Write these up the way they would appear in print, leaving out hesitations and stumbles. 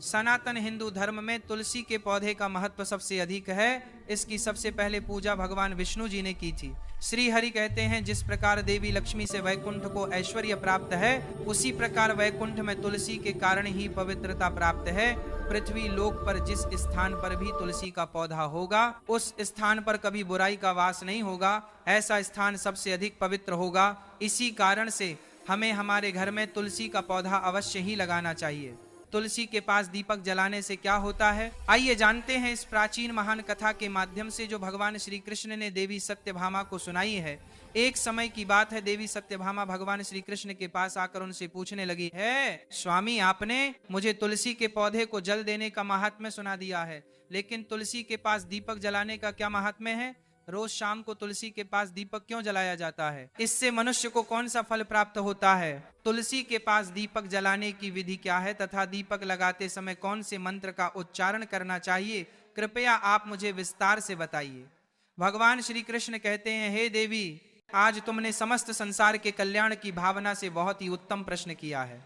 सनातन हिंदू धर्म में तुलसी के पौधे का महत्व सबसे अधिक है। इसकी सबसे पहले पूजा भगवान विष्णु जी ने की थी। श्री हरि कहते हैं, जिस प्रकार देवी लक्ष्मी से वैकुंठ को ऐश्वर्य प्राप्त है, उसी प्रकार वैकुंठ में तुलसी के कारण ही पवित्रता प्राप्त है। पृथ्वी लोक पर जिस स्थान पर भी तुलसी का पौधा होगा, उस स्थान पर कभी बुराई का वास नहीं होगा। ऐसा स्थान सबसे अधिक पवित्र होगा। इसी कारण से हमें हमारे घर में तुलसी का पौधा अवश्य ही लगाना चाहिए। तुलसी के पास दीपक जलाने से क्या होता है, आइए जानते हैं इस प्राचीन महान कथा के माध्यम से, जो भगवान श्री कृष्ण ने देवी सत्यभामा को सुनाई है। एक समय की बात है, देवी सत्यभामा भगवान श्री कृष्ण के पास आकर उनसे पूछने लगी है, स्वामी आपने मुझे तुलसी के पौधे को जल देने का महात्म्य सुना दिया है, लेकिन तुलसी के पास दीपक जलाने का क्या महात्म्य है? रोज शाम को तुलसी के पास दीपक क्यों जलाया जाता है? इससे मनुष्य को कौन सा फल प्राप्त होता है? तुलसी के पास दीपक जलाने की विधि क्या है तथा दीपक लगाते समय कौन से मंत्र का उच्चारण करना चाहिए, कृपया आप मुझे विस्तार से बताइए। भगवान श्री कृष्ण कहते हैं, हे देवी, आज तुमने समस्त संसार के कल्याण की भावना से बहुत ही उत्तम प्रश्न किया है।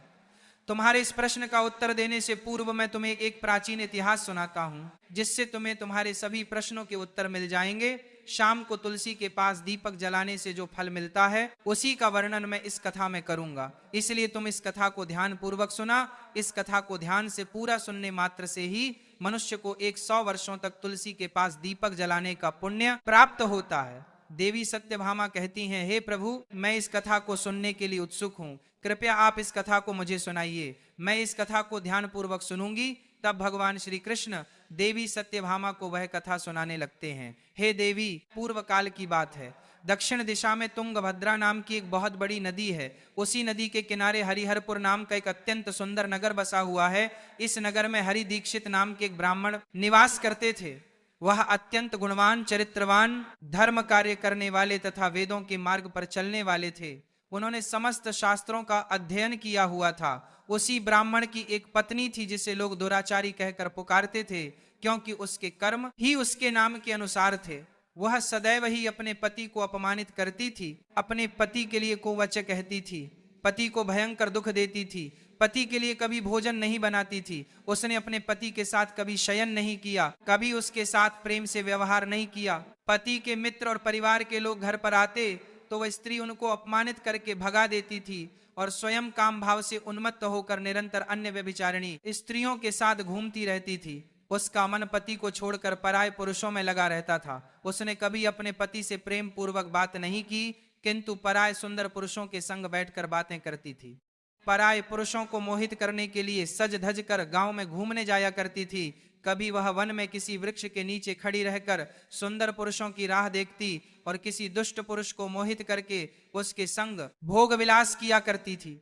तुम्हारे इस प्रश्न का उत्तर देने से पूर्व मैं तुम्हें एक प्राचीन इतिहास सुनाता हूं, जिससे तुम्हें तुम्हारे सभी प्रश्नों के उत्तर मिल जाएंगे। शाम को तुलसी के पास दीपक जलाने से जो फल मिलता है, उसी का वर्णन मैं इस कथा में करूंगा। इसलिए तुम इस कथा को ध्यान पूर्वक सुना। इस कथा को ध्यान से पूरा सुनने मात्र से ही मनुष्य को 100 वर्षों तक तुलसी के पास दीपक जलाने का पुण्य प्राप्त होता है। देवी सत्यभामा कहती हैं, हे प्रभु, मैं इस कथा को सुनने के लिए उत्सुक हूँ, कृपया आप इस कथा को मुझे सुनाइए। मैं इस कथा को ध्यान पूर्वक सुनूंगी। तब भगवान श्री कृष्ण देवी सत्यभामा को वह कथा सुनाने लगते हैं। हे देवी, पूर्व काल की बात है। दक्षिण दिशा में तुंगभद्रा नाम की एक बहुत बड़ी नदी है। उसी नदी के किनारे हरिहरपुर नाम का एक अत्यंत सुंदर नगर बसा हुआ है। इस नगर में हरि दीक्षित नाम के एक ब्राह्मण निवास करते थे। वह अत्यंत गुणवान, चरित्रवान, धर्म कार्य करने वाले तथा वेदों के मार्ग पर चलने वाले थे। उन्होंने समस्त शास्त्रों का अध्ययन किया हुआ था। उसी ब्राह्मण की एक पत्नी थी, जिसे लोग दुराचारी कहकर पुकारते थे, क्योंकि उसके कर्म ही उसके नाम के अनुसार थे। वह सदैव ही अपने पति को अपमानित करती थी, अपने पति के लिए कुवच कहती थी, पति को भयंकर दुख देती थी, पति के लिए कभी भोजन नहीं बनाती थी। उसने अपने पति के साथ कभी शयन नहीं किया, कभी उसके साथ प्रेम से व्यवहार नहीं किया। पति के मित्र और परिवार के लोग घर पर आते तो वह स्त्री उनको अपमानित करके भगा देती थी और स्वयं काम भाव से उन्मत्त होकर निरंतर अन्य व्यभिचारिणी स्त्रियों के साथ घूमती रहती थी। उसका मन पति को छोड़कर पराय पुरुषों में लगा रहता था। उसने कभी अपने पति से प्रेम पूर्वक बात नहीं की, किंतु पराय सुंदर पुरुषों के संग बैठकर बातें करती थी। पराय पुरुषों को मोहित करने के लिए सज धज कर गांव में घूमने जाया करती थी। कभी वह वन में किसी वृक्ष के नीचे खड़ी रहकर सुंदर पुरुषों की राह देखती और किसी दुष्ट पुरुष को मोहित करके उसके संग भोग विलास किया करती थी।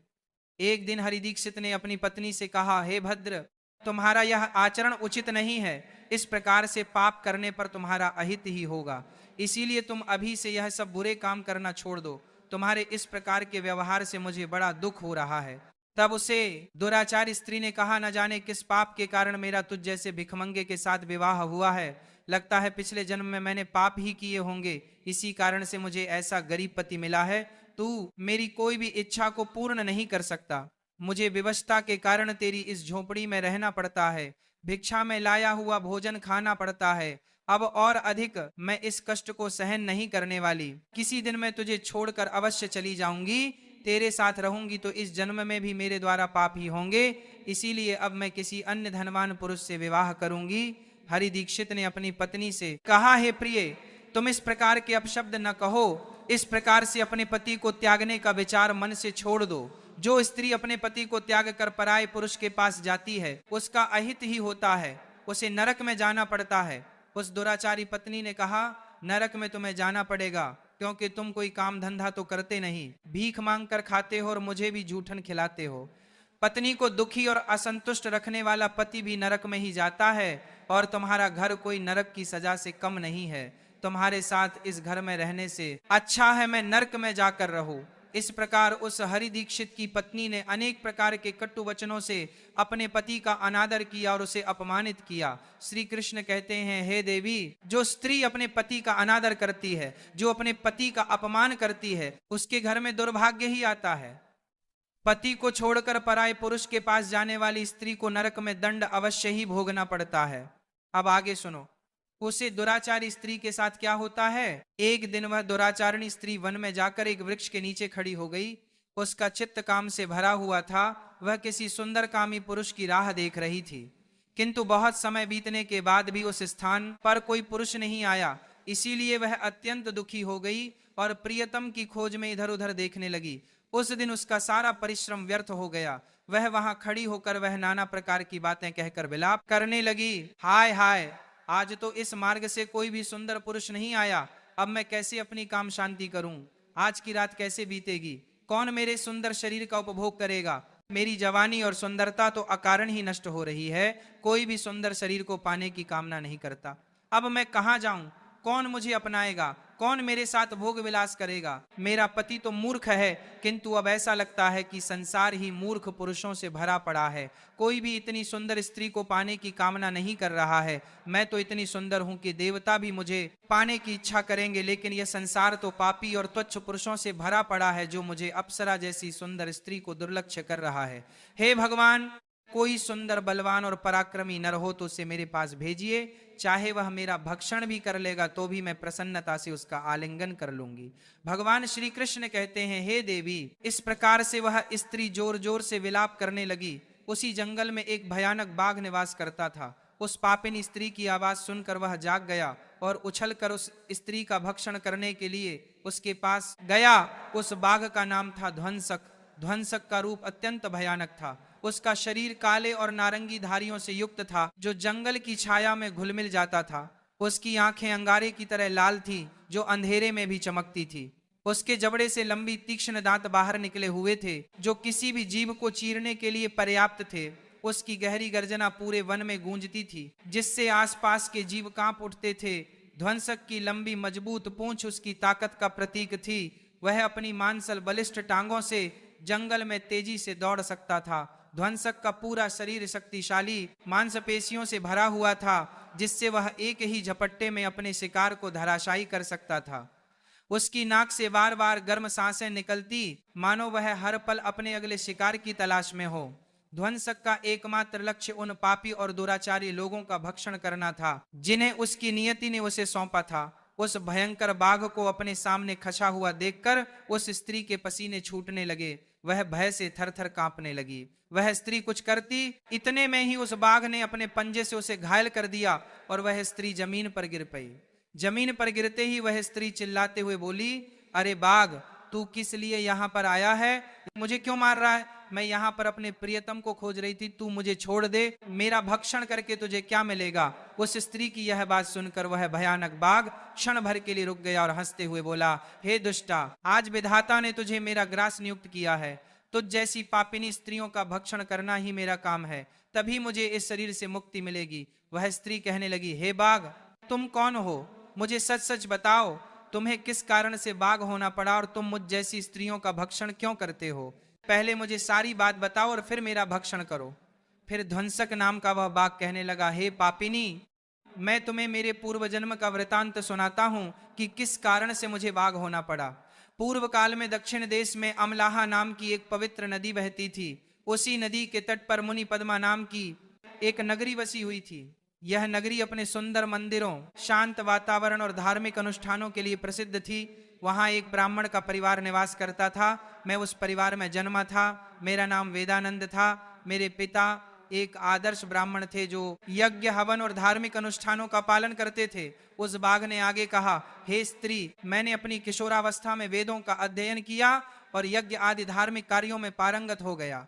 एक दिन हरि दीक्षित ने अपनी पत्नी से कहा, हे भद्र, तुम्हारा यह आचरण उचित नहीं है। इस प्रकार से पाप करने पर तुम्हारा अहित ही होगा। इसीलिए तुम अभी से यह सब बुरे काम करना छोड़ दो। तुम्हारे इस प्रकार के व्यवहार से मुझे बड़ा दुख हो रहा है। तब उसे दुराचारी स्त्री ने कहा, न जाने किस पाप के कारण मेरा तुझ जैसे भिखमंगे के साथ विवाह हुआ है। लगता है पिछले जन्म में मैंने पाप ही किए होंगे, इसी कारण से मुझे ऐसा गरीब पति मिला है। तू मेरी कोई भी इच्छा को पूर्ण नहीं कर सकता। मुझे विवशता के कारण तेरी इस झोपड़ी में रहना पड़ता है, भिक्षा में लाया हुआ भोजन खाना पड़ता है। अब और अधिक मैं इस कष्ट को सहन नहीं करने वाली। किसी दिन मैं तुझे छोड़कर अवश्य चली जाऊंगी। तेरे साथ रहूंगी तो इस जन्म में भी मेरे द्वारा पाप ही होंगे। इसीलिए अब मैं किसी अन्य धनवान पुरुष से विवाह करूंगी। हरि दीक्षित ने अपनी पत्नी से कहा, हे प्रिय, तुम इस प्रकार के अपशब्द न कहो। इस प्रकार से अपने पति को त्यागने का विचार मन से छोड़ दो। जो स्त्री अपने पति को त्याग कर पराये पुरुष के पास जाती है, उसका अहित ही होता है, उसे नरक में जाना पड़ता है। उस दुराचारी पत्नी ने कहा, नरक में तुम्हें जाना पड़ेगा, क्योंकि तुम कोई काम धंधा तो करते नहीं, भीख मांग कर खाते हो और मुझे भी जूठन खिलाते हो। पत्नी को दुखी और असंतुष्ट रखने वाला पति भी नरक में ही जाता है, और तुम्हारा घर कोई नरक की सजा से कम नहीं है। तुम्हारे साथ इस घर में रहने से अच्छा है मैं नरक में जाकर रहूं। इस प्रकार उस हरि दीक्षित की पत्नी ने अनेक प्रकार के कटु वचनों से अपने पति का अनादर किया और उसे अपमानित किया। श्री कृष्ण कहते हैं, हे देवी, जो स्त्री अपने पति का अनादर करती है, जो अपने पति का अपमान करती है, उसके घर में दुर्भाग्य ही आता है। पति को छोड़कर पराये पुरुष के पास जाने वाली स्त्री को नरक में दंड अवश्य ही भोगना पड़ता है। अब आगे सुनो, उसे दुराचारी स्त्री के साथ क्या होता है। एक दिन वह दुराचारिणी स्त्री वन में जाकर एक वृक्ष के नीचे खड़ी हो गई। उसका चित्त काम से भरा हुआ था। वह किसी सुंदर कामी पुरुष की राह देख रही थी, किंतु बहुत समय बीतने के बाद भी उस स्थान पर कोई पुरुष नहीं आया। इसीलिए वह अत्यंत दुखी हो गई और प्रियतम की खोज में इधर उधर देखने लगी। उस दिन उसका सारा परिश्रम व्यर्थ हो गया। वह वहां खड़ी होकर वह नाना प्रकार की बातें कहकर विलाप करने लगी। हाय हाय, आज तो इस मार्ग से कोई भी सुंदर पुरुष नहीं आया। अब मैं कैसे अपनी काम शांति करूं? आज की रात कैसे बीतेगी? कौन मेरे सुंदर शरीर का उपभोग करेगा? मेरी जवानी और सुंदरता तो अकारण ही नष्ट हो रही है। कोई भी सुंदर शरीर को पाने की कामना नहीं करता। अब मैं कहां जाऊं? कौन मुझे अपनाएगा? कौन मेरे साथ भोग विलास करेगा? मेरा पति तो मूर्ख है, किंतु अब ऐसा लगता है कि संसार ही मूर्ख पुरुषों से भरा पड़ा है। कोई भी इतनी सुंदर स्त्री को पाने की कामना नहीं कर रहा है। मैं तो इतनी सुंदर हूं कि देवता भी मुझे पाने की इच्छा करेंगे, लेकिन यह संसार तो पापी और तुच्छ पुरुषों से भरा पड़ा है, जो मुझे अप्सरा जैसी सुंदर स्त्री को दुर्लक्ष्य कर रहा है। हे भगवान, कोई सुंदर बलवान और पराक्रमी नर हो तो उसे मेरे पास भेजिए। चाहे वह मेरा भक्षण भी कर लेगा तो भी मैं प्रसन्नता से उसका आलिंगन कर लूंगी। भगवान श्री कृष्ण कहते हैं, हे देवी। इस प्रकार से वह स्त्री जोर जोर से विलाप करने लगी। उसी जंगल में एक भयानक बाघ निवास करता था। उस पापिनी स्त्री की आवाज सुनकर वह जाग गया और उछलकर उस स्त्री का भक्षण करने के लिए उसके पास गया। उस बाघ का नाम था ध्वंसक। ध्वंसक का रूप अत्यंत भयानक था। उसका शरीर काले और नारंगी धारियों से युक्त था, जो जंगल की छाया में घुल मिल जाता था। उसकी आंखें अंगारे की तरह लाल थी, जो अंधेरे में भी चमकती थी। उसके जबड़े से लंबी तीक्ष्ण दांत बाहर निकले हुए थे, जो किसी भी जीव को चीरने के लिए पर्याप्त थे। उसकी गहरी गर्जना पूरे वन में गूंजती थी, जिससे आसपास के जीव कांप उठते थे। ध्वंसक की लंबी मजबूत पूंछ उसकी ताकत का प्रतीक थी। वह अपनी मांसल बलिष्ठ टांगों से जंगल में तेजी से दौड़ सकता था। ध्वंसक का पूरा शरीर शक्तिशाली मांसपेशियों से भरा हुआ था, जिससे वह एक ही झपट्टे में अपने शिकार को धराशायी कर सकता था। उसकी नाक से बार बार गर्म सांसें निकलती, मानो वह हर पल अपने अगले शिकार की तलाश में हो। ध्वंसक का एकमात्र लक्ष्य उन पापी और दुराचारी लोगों का भक्षण करना था, जिन्हें उसकी नियति ने उसे सौंपा था। उस भयंकर बाघ को अपने सामने खचा हुआ देखकर उस स्त्री के पसीने छूटने लगे। वह भय से थर-थर कांपने लगी। वह स्त्री कुछ करती, इतने में ही उस बाघ ने अपने पंजे से उसे घायल कर दिया और वह स्त्री जमीन पर गिर पई। जमीन पर गिरते ही वह स्त्री चिल्लाते हुए बोली, अरे बाघ, तू किस लिए यहाँ पर आया है? मुझे क्यों मार रहा है? मैं यहाँ पर अपने प्रियतम को खोज रही थी। तू मुझे छोड़ दे। मेरा भक्षण करके तुझे क्या मिलेगा? उस स्त्री की यह बात सुनकर वह भयानक बाघ क्षण भर के लिए रुक गया और हंसते हुए बोला, हे दुष्टा, आज विधाता ने तुझे मेरा ग्रास नियुक्त किया है। तुझ जैसी पापिनी स्त्रियों का भक्षण करना ही मेरा काम है, तभी मुझे इस शरीर से मुक्ति मिलेगी। वह स्त्री कहने लगी, हे बाघ, तुम कौन हो? मुझे सच सच बताओ, तुम्हें किस कारण से बाघ होना पड़ा और तुम मुझ जैसी स्त्रियों का भक्षण क्यों करते हो? पहले मुझे सारी बात बताओ और फिर मेरा भक्षण करो। फिर ध्वंसक नाम का वह बाघ कहने लगा, हे पापिनी, मैं तुम्हें मेरे पूर्व जन्म का वृतांत सुनाता हूं कि किस कारण से मुझे बाघ होना पड़ा। पूर्व काल में दक्षिण देश में अमलाहा नाम की एक पवित्र नदी बहती थी। उसी नदी के तट पर मुनि पद्मा नाम की एक नगरी बसी हुई थी। यह नगरी अपने सुंदर मंदिरों, शांत वातावरण और धार्मिक अनुष्ठानों के लिए प्रसिद्ध थी। वहां एक ब्राह्मण का परिवार निवास करता था। मैं उस परिवार में जन्मा था। मेरा नाम वेदानंद था। मेरे पिता एक आदर्श ब्राह्मण थे, जो यज्ञ, हवन और धार्मिक अनुष्ठानों का पालन करते थे। उस बाघ ने आगे कहा, हे स्त्री, मैंने अपनी किशोरावस्था में वेदों का अध्ययन किया और यज्ञ आदि धार्मिक कार्यों में पारंगत हो गया।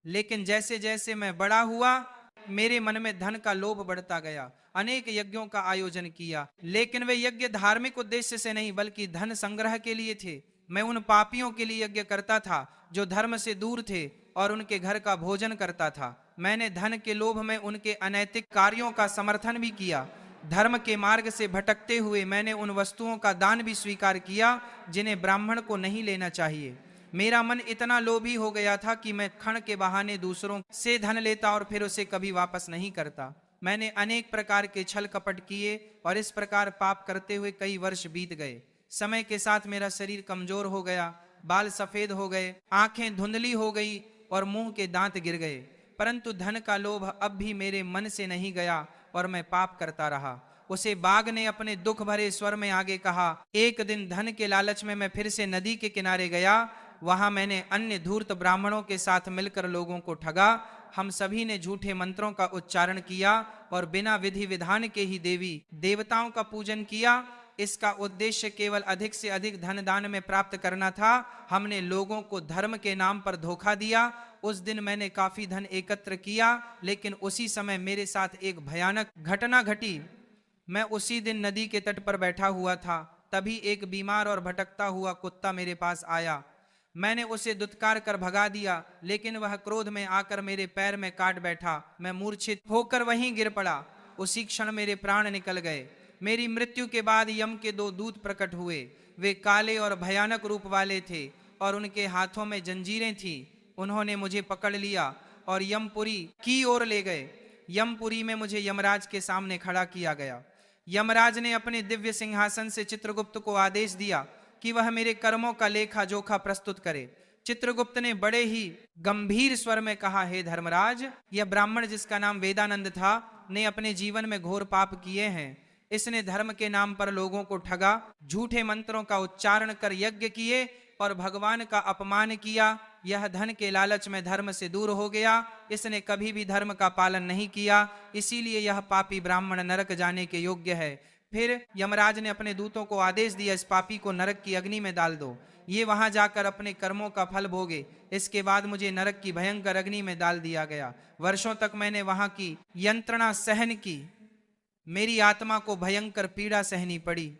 लेकिन जैसे जैसे मैं बड़ा हुआ, मेरे मन में धन का लोभ बढ़ता गया। अनेक यज्ञों का आयोजन किया, लेकिन वे यज्ञ धार्मिक उद्देश्य से नहीं बल्कि धन संग्रह के लिए थे। मैं उन पापियों के लिए यज्ञ करता था जो धर्म से दूर थे और उनके घर का भोजन करता था। मैंने धन के लोभ में उनके अनैतिक कार्यों का समर्थन भी किया। धर्म के मार्ग से भटकते हुए मैंने उन वस्तुओं का दान भी स्वीकार किया जिन्हें ब्राह्मण को नहीं लेना चाहिए। मेरा मन इतना लोभी हो गया था कि मैं क्षण के बहाने दूसरों से धन लेता और फिर उसे कभी वापस नहीं करता। मैंने अनेक प्रकार के छल कपट किए और इस प्रकार पाप करते हुए कई वर्ष बीत गए। समय के साथ मेरा शरीर कमजोर हो गया। बाल सफेद हो गए, आंखें धुंधली हो गई और मुंह के दांत गिर गए। परंतु धन का लोभ अब भी मेरे मन से नहीं गया और मैं पाप करता रहा। उसे बाघ ने अपने दुख भरे स्वर में आगे कहा, एक दिन धन के लालच में मैं फिर से नदी के किनारे गया। वहां मैंने अन्य धूर्त ब्राह्मणों के साथ मिलकर लोगों को ठगा। हम सभी ने झूठे मंत्रों का उच्चारण किया और बिना विधि विधान के ही देवी देवताओं का पूजन किया। इसका उद्देश्य केवल अधिक से अधिक धन दान में प्राप्त करना था। हमने लोगों को धर्म के नाम पर धोखा दिया। उस दिन मैंने काफी धन एकत्र किया, लेकिन उसी समय मेरे साथ एक भयानक घटना घटी। मैं उसी दिन नदी के तट पर बैठा हुआ था, तभी एक बीमार और भटकता हुआ कुत्ता मेरे पास आया। मैंने उसे दुत्कार कर भगा दिया, लेकिन वह क्रोध में आकर मेरे पैर में काट बैठा। मैं मूर्छित होकर वहीं गिर पड़ा। उसी क्षण मेरे प्राण निकल गए। मेरी मृत्यु के बाद यम के 2 दूत प्रकट हुए। वे काले और भयानक रूप वाले थे और उनके हाथों में जंजीरें थीं। उन्होंने मुझे पकड़ लिया और यमपुरी की ओर ले गए। यमपुरी में मुझे यमराज के सामने खड़ा किया गया। यमराज ने अपने दिव्य सिंहासन से चित्रगुप्त को आदेश दिया कि वह मेरे कर्मों का लेखा जोखा प्रस्तुत करे। चित्रगुप्त ने बड़े ही गंभीर स्वर में कहा, हे धर्मराज, यह ब्राह्मण जिसका नाम वेदानंद था ने अपने जीवन में घोर पाप किए हैं। इसने धर्म के नाम पर लोगों को ठगा, झूठे मंत्रों का उच्चारण कर यज्ञ किए और भगवान का अपमान किया। यह धन के लालच में धर्म से दूर हो गया। इसने कभी भी धर्म का पालन नहीं किया, इसीलिए यह पापी ब्राह्मण नरक जाने के योग्य है। फिर यमराज ने अपने दूतों को आदेश दिया, इस पापी को नरक की अग्नि में डाल दो, ये वहां जाकर अपने कर्मों का फल भोगे। इसके बाद मुझे नरक की भयंकर अग्नि में डाल दिया गया। वर्षों तक मैंने वहां की यंत्रणा सहन की। मेरी आत्मा को भयंकर पीड़ा सहनी पड़ी।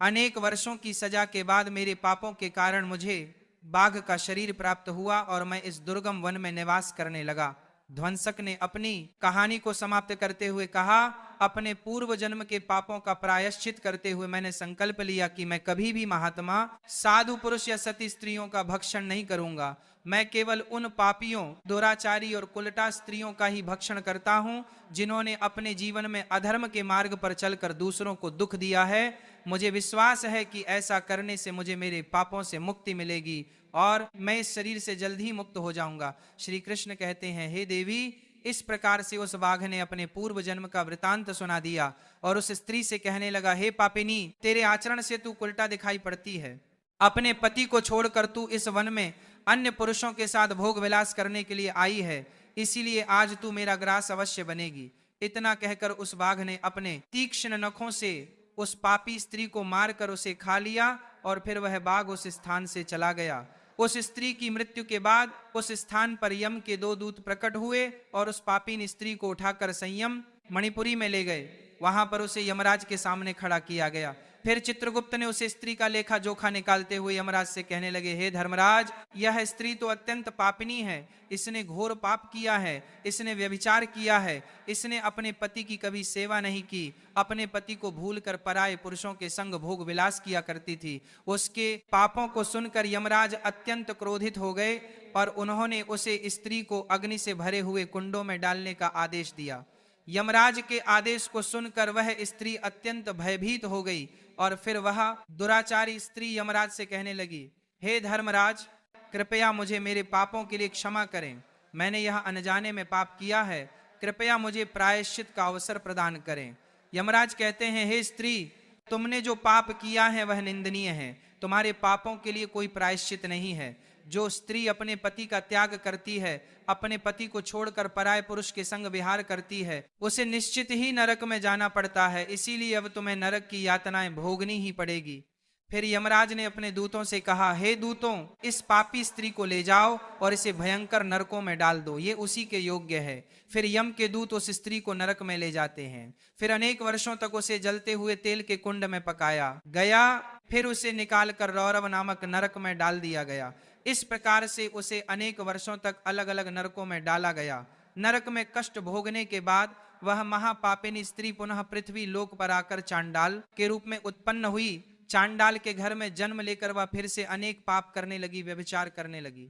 अनेक वर्षों की सजा के बाद मेरे पापों के कारण मुझे बाघ का शरीर प्राप्त हुआ और मैं इस दुर्गम वन में निवास करने लगा। ध्वंसक ने अपनी कहानी को समाप्त करते हुए कहा, अपने पूर्व जन्म के पापों का प्रायश्चित करते हुए मैंने संकल्प लिया कि मैं कभी भी महात्मा, साधु पुरुष या सती स्त्रियों का भक्षण नहीं करूंगा। मैं केवल उन पापियों, दुराचारी और कुलटा स्त्रियों का ही भक्षण करता हूं जिन्होंने अपने जीवन में अधर्म के मार्ग पर चलकर दूसरों को दुख दिया है। मुझे विश्वास है कि ऐसा करने से मुझे मेरे पापों से मुक्ति मिलेगी और मैं इस शरीर से जल्द ही मुक्त हो जाऊंगा। श्री कृष्ण कहते हैं, हे देवी, इस प्रकार से उस बाघ ने अपने पूर्व जन्म का वृतांत सुना दिया और उस स्त्री से कहने लगा, हे पापिनी, तेरे आचरण से तू उल्टा दिखाई पड़ती है। अपने पति को छोड़कर तू इस वन में अन्य पुरुषों के साथ भोग विलास करने के लिए आई है, इसीलिए आज तू मेरा ग्रास अवश्य बनेगी। इतना कहकर उस बाघ ने अपने तीक्ष्ण नखों से उस पापी स्त्री को मारकर उसे खा लिया और फिर वह बाघ उस स्थान से चला गया। उस स्त्री की मृत्यु के बाद उस स्थान पर यम के 2 दूत प्रकट हुए और उस पापी स्त्री को उठाकर संयम मणिपुरी में ले गए। वहां पर उसे यमराज के सामने खड़ा किया गया। फिर चित्रगुप्त ने उसे स्त्री का लेखा जोखा निकालते हुए यमराज से कहने लगे, हे धर्मराज, यह स्त्री तो अत्यंत पापिनी है। इसने घोर पाप किया है, इसने व्यभिचार किया है, इसने अपने पति की कभी सेवा नहीं की, अपने पति को भूलकर पराये पुरुषों के संग भोग विलास किया करती थी। उसके पापों को सुनकर यमराज अत्यंत क्रोधित हो गए और उन्होंने उसे स्त्री को अग्नि से भरे हुए कुंडों में डालने का आदेश दिया। यमराज के आदेश को सुनकर वह स्त्री अत्यंत भयभीत हो गई और फिर वह दुराचारी स्त्री यमराज से कहने लगी, हे धर्मराज, कृपया मुझे मेरे पापों के लिए क्षमा करें। मैंने यह अनजाने में पाप किया है, कृपया मुझे प्रायश्चित का अवसर प्रदान करें। यमराज कहते हैं, हे स्त्री, तुमने जो पाप किया है वह निंदनीय है। तुम्हारे पापों के लिए कोई प्रायश्चित नहीं है। जो स्त्री अपने पति का त्याग करती है, अपने पति को छोड़कर पराये पुरुष के संग विहार करती है, उसे निश्चित ही नरक में जाना पड़ता है। इसीलिए अब तुम्हें नरक की यातनाएं भोगनी ही पड़ेगी। फिर यमराज ने अपने दूतों से कहा, हे दूतों, इस पापी स्त्री को ले जाओ और इसे भयंकर नरकों में डाल दो, ये उसी के योग्य है। फिर यम के दूत उस स्त्री को नरक में ले जाते हैं। फिर अनेक वर्षों तक उसे जलते हुए तेल के कुंड में पकाया गया। फिर उसे निकालकर रौरव नामक नरक में डाल दिया गया। इस प्रकार से उसे अनेक वर्षों तक अलग अलग नरकों में डाला गया। नरक में कष्ट भोगने के बाद वह महापापिनी स्त्री पुनः पृथ्वी लोक पर आकर चांडाल के रूप में उत्पन्न हुई। चांडाल के घर में जन्म लेकर वह फिर से अनेक पाप करने लगी, व्यभिचार करने लगी,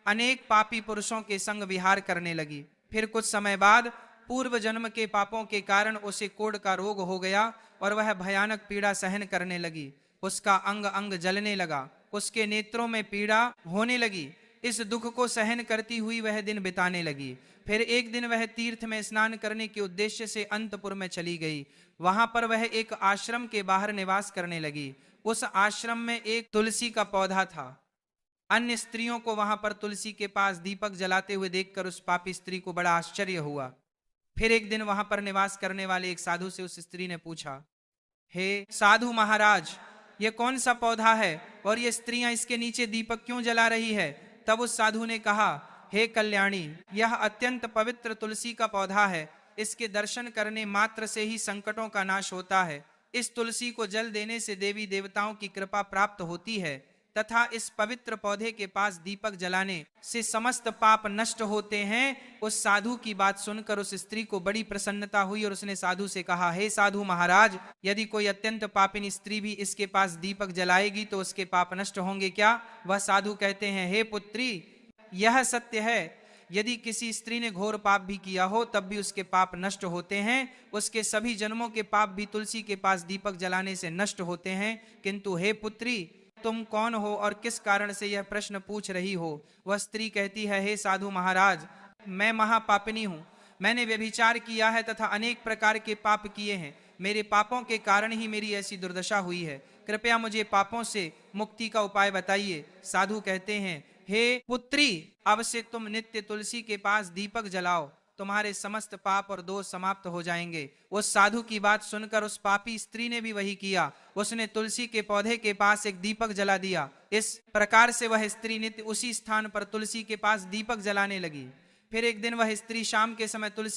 अनेक पापी पुरुषों के संग विहार करने लगी। फिर कुछ समय बाद पूर्व जन्म के पापों के कारण उसे कोढ़ का रोग हो गया और वह भयानक पीड़ा सहन करने लगी। उसका अंग अंग जलने लगा, उसके नेत्रों में पीड़ा होने लगी। इस दुख को सहन करती हुई वह दिन बिताने लगी। फिर एक दिन वह तीर्थ में स्नान करने के उद्देश्य से अंतपुर में चली गई। वहां पर वह एक आश्रम के बाहर निवास करने लगी। उस आश्रम में एक तुलसी का पौधा था। अन्य स्त्रियों को वहां पर तुलसी के पास दीपक जलाते हुए देखकर उस पापी स्त्री को बड़ा आश्चर्य हुआ। फिर एक दिन वहां पर निवास करने वाले एक साधु से उस स्त्री ने पूछा, हे साधु महाराज, ये कौन सा पौधा है और ये स्त्रियां इसके नीचे दीपक क्यों जला रही है? तब उस साधु ने कहा, हे कल्याणी, यह अत्यंत पवित्र तुलसी का पौधा है। इसके दर्शन करने मात्र से ही संकटों का नाश होता है। इस तुलसी को जल देने से देवी देवताओं की कृपा प्राप्त होती है तथा इस पवित्र पौधे के पास दीपक जलाने से समस्त पाप नष्ट होते हैं। उस साधु की बात सुनकर उस स्त्री को बड़ी प्रसन्नता हुई और उसने साधु से कहा, हे साधु महाराज, यदि कोई अत्यंत पापिनी स्त्री भी इसके पास दीपक जलाएगी तो उसके पाप नष्ट होंगे क्या? वह साधु कहते हैं, हे पुत्री, यह सत्य है, यदि किसी स्त्री ने घोर पाप भी किया हो तब भी उसके पाप नष्ट होते हैं। उसके सभी जन्मों के पाप भी तुलसी के पास दीपक जलाने से नष्ट होते हैं। किंतु हे पुत्री, तुम कौन हो और किस कारण से यह प्रश्न पूछ रही हो? वह स्त्री कहती है, हे साधु महाराज, मैं महापापिनी हूँ। मैंने व्यभिचार किया है तथा अनेक प्रकार के पाप किए हैं। मेरे पापों के कारण ही मेरी ऐसी दुर्दशा हुई है। कृपया मुझे पापों से मुक्ति का उपाय बताइए। साधु कहते हैं, हे पुत्री, अब से तुम नित्य तुलसी के पास दीपक जलाओ, तुम्हारे समस्त पाप और दोष समाप्त हो जाएंगे। उस साधु की बात सुनकर उस पापी स्त्री ने भी वही किया। उसने तुलसी के पौधे के पास एक दीपक जला दिया। इस प्रकार से वह स्त्री नित्य उसी स्थान पर तुलसी के पास दीपक जलाने लगी। फिर एक दिन वह स्त्री शाम के समय तुलसी